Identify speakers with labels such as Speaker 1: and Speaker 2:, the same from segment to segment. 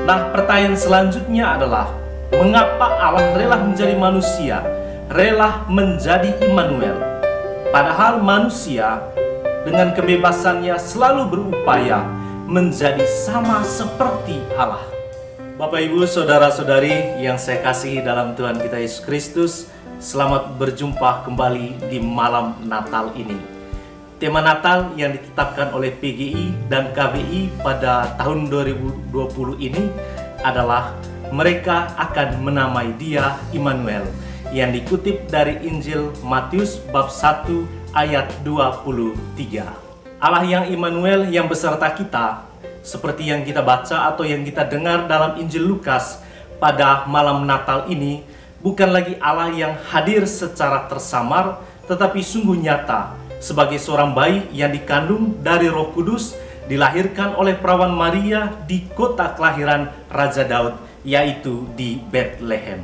Speaker 1: Nah, pertanyaan selanjutnya adalah, mengapa Allah rela menjadi manusia, rela menjadi Immanuel? Padahal manusia dengan kebebasannya selalu berupaya menjadi sama seperti Allah. Bapak, Ibu, Saudara-saudari yang saya kasihi dalam Tuhan kita Yesus Kristus, selamat berjumpa kembali di malam Natal ini. Tema Natal yang ditetapkan oleh PGI dan KBI pada tahun 2020 ini adalah mereka akan menamai Dia Immanuel, yang dikutip dari Injil Matius bab 1 ayat 23. Allah yang Immanuel yang beserta kita, seperti yang kita baca atau yang kita dengar dalam Injil Lukas pada malam Natal ini, bukan lagi Allah yang hadir secara tersamar, tetapi sungguh nyata sebagai seorang bayi yang dikandung dari Roh Kudus, dilahirkan oleh perawan Maria di kota kelahiran Raja Daud, yaitu di Bethlehem.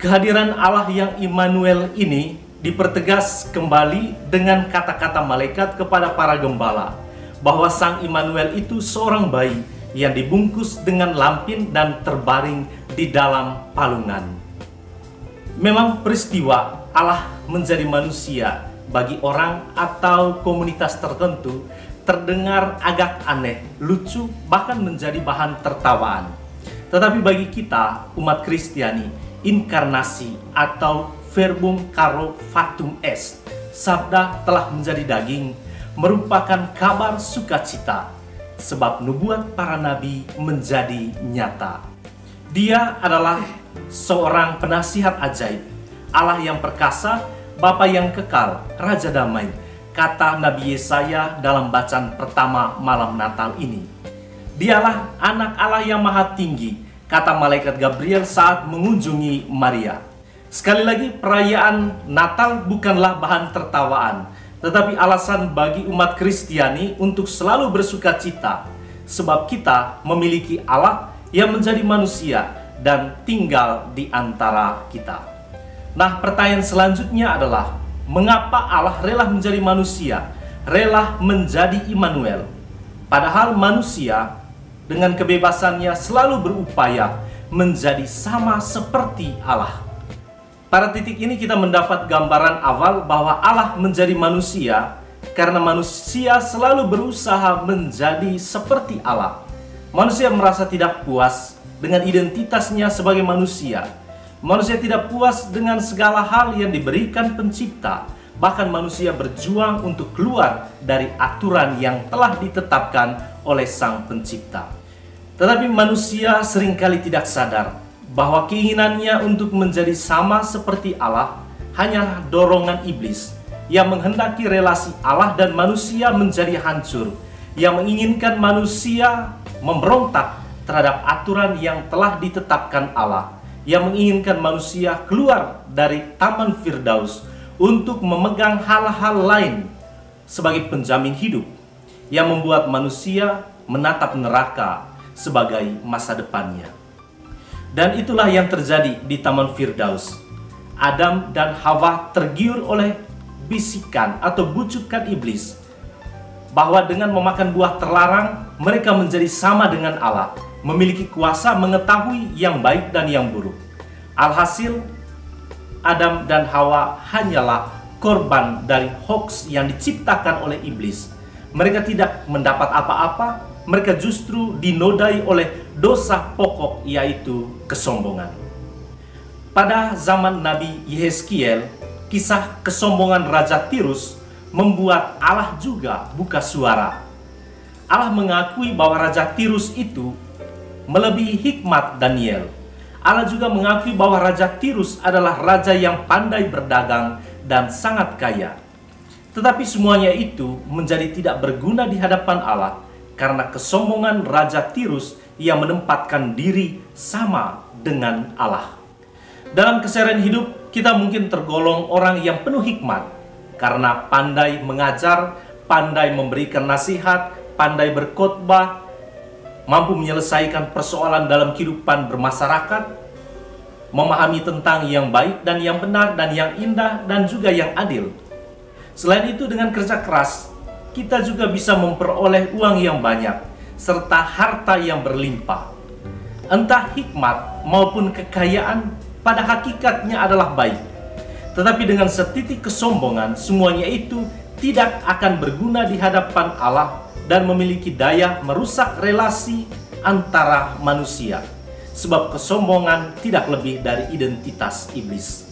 Speaker 1: Kehadiran Allah yang Immanuel ini dipertegas kembali dengan kata-kata malaikat kepada para gembala, bahwa Sang Immanuel itu seorang bayi yang dibungkus dengan lampin dan terbaring di dalam palungan. Memang peristiwa Allah menjadi manusia bagi orang atau komunitas tertentu terdengar agak aneh, lucu, bahkan menjadi bahan tertawaan. Tetapi bagi kita, umat Kristiani, inkarnasi atau verbum caro factum est, sabda telah menjadi daging, merupakan kabar sukacita, sebab nubuat para nabi menjadi nyata. Dia adalah seorang penasihat ajaib, Allah yang perkasa, Bapa yang kekal, Raja damai, kata Nabi Yesaya dalam bacaan pertama malam Natal ini. Dialah anak Allah yang maha tinggi, kata malaikat Gabriel saat mengunjungi Maria. Sekali lagi, perayaan Natal bukanlah bahan tertawaan, tetapi alasan bagi umat Kristiani untuk selalu bersuka cita, sebab kita memiliki Allah yang menjadi manusia dan tinggal di antara kita. Nah, pertanyaan selanjutnya adalah, mengapa Allah rela menjadi manusia, rela menjadi Immanuel? Padahal manusia dengan kebebasannya selalu berupaya menjadi sama seperti Allah. Pada titik ini kita mendapat gambaran awal bahwa Allah menjadi manusia karena manusia selalu berusaha menjadi seperti Allah. Manusia merasa tidak puas dengan identitasnya sebagai manusia. Manusia tidak puas dengan segala hal yang diberikan pencipta. Bahkan manusia berjuang untuk keluar dari aturan yang telah ditetapkan oleh Sang Pencipta. Tetapi manusia seringkali tidak sadar bahwa keinginannya untuk menjadi sama seperti Allah hanyalah dorongan iblis yang menghendaki relasi Allah dan manusia menjadi hancur, yang menginginkan manusia memberontak terhadap aturan yang telah ditetapkan Allah, yang menginginkan manusia keluar dari Taman Firdaus untuk memegang hal-hal lain sebagai penjamin hidup, yang membuat manusia menatap neraka sebagai masa depannya. Dan itulah yang terjadi di Taman Firdaus. Adam dan Hawa tergiur oleh bisikan atau bujukan iblis bahwa dengan memakan buah terlarang mereka menjadi sama dengan Allah, memiliki kuasa mengetahui yang baik dan yang buruk. Alhasil, Adam dan Hawa hanyalah korban dari hoax yang diciptakan oleh iblis. Mereka tidak mendapat apa-apa, mereka justru dinodai oleh dosa pokok, yaitu kesombongan. Pada zaman Nabi Yehezkiel, kisah kesombongan Raja Tirus membuat Allah juga buka suara. Allah mengakui bahwa Raja Tirus itu melebihi hikmat Daniel. Allah juga mengakui bahwa Raja Tirus adalah raja yang pandai berdagang dan sangat kaya. Tetapi semuanya itu menjadi tidak berguna di hadapan Allah karena kesombongan Raja Tirus yang menempatkan diri sama dengan Allah. Dalam keseharian hidup, kita mungkin tergolong orang yang penuh hikmat karena pandai mengajar, pandai memberikan nasihat, pandai berkhotbah, mampu menyelesaikan persoalan dalam kehidupan bermasyarakat, memahami tentang yang baik dan yang benar dan yang indah dan juga yang adil. Selain itu, dengan kerja keras, kita juga bisa memperoleh uang yang banyak serta harta yang berlimpah. Entah hikmat maupun kekayaan pada hakikatnya adalah baik, tetapi dengan setitik kesombongan semuanya itu tidak akan berguna di hadapan Allah dan memiliki daya merusak relasi antara manusia. Sebab kesombongan tidak lebih dari identitas iblis.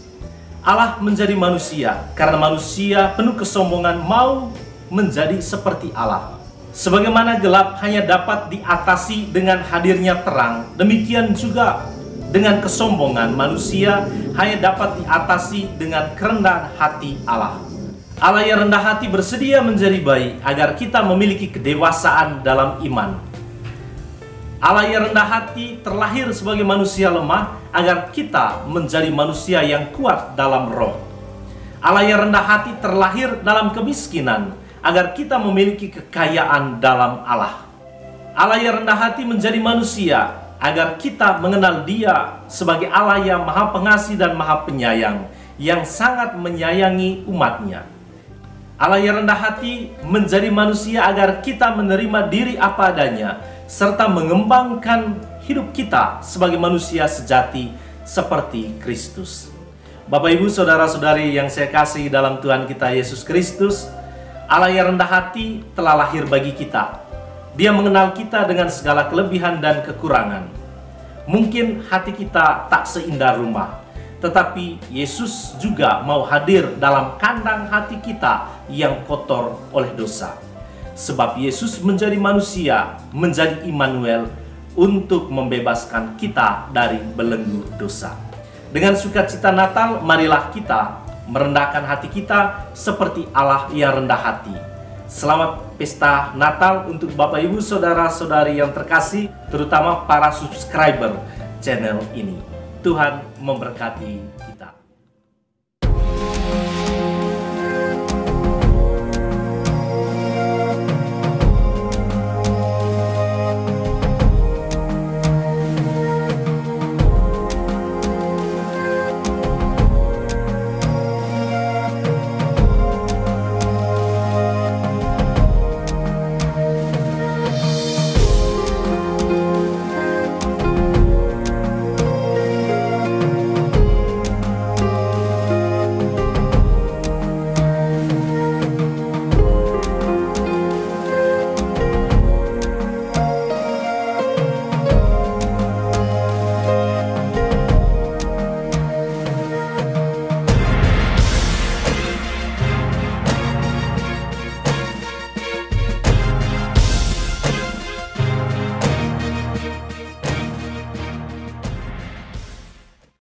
Speaker 1: Allah menjadi manusia karena manusia penuh kesombongan mau menjadi seperti Allah. Sebagaimana gelap hanya dapat diatasi dengan hadirnya terang, demikian juga dengan kesombongan manusia hanya dapat diatasi dengan kerendahan hati Allah. Allah yang rendah hati bersedia menjadi baik agar kita memiliki kedewasaan dalam iman. Allah yang rendah hati terlahir sebagai manusia lemah agar kita menjadi manusia yang kuat dalam roh. Allah yang rendah hati terlahir dalam kemiskinan agar kita memiliki kekayaan dalam Allah. Allah yang rendah hati menjadi manusia agar kita mengenal Dia sebagai Allah yang Maha Pengasih dan Maha Penyayang, yang sangat menyayangi umatnya. Allah yang rendah hati menjadi manusia agar kita menerima diri apa adanya, serta mengembangkan hidup kita sebagai manusia sejati seperti Kristus. Bapak, Ibu, Saudara-saudari yang saya kasih dalam Tuhan kita Yesus Kristus, Allah yang rendah hati telah lahir bagi kita. Dia mengenal kita dengan segala kelebihan dan kekurangan. Mungkin hati kita tak seindah rumah, tetapi Yesus juga mau hadir dalam kandang hati kita yang kotor oleh dosa. Sebab Yesus menjadi manusia, menjadi Immanuel, untuk membebaskan kita dari belenggu dosa. Dengan sukacita Natal, marilah kita merendahkan hati kita seperti Allah yang rendah hati. Selamat pesta Natal untuk Bapak, Ibu, Saudara-saudari yang terkasih, terutama para subscriber channel ini. Tuhan memberkati kita.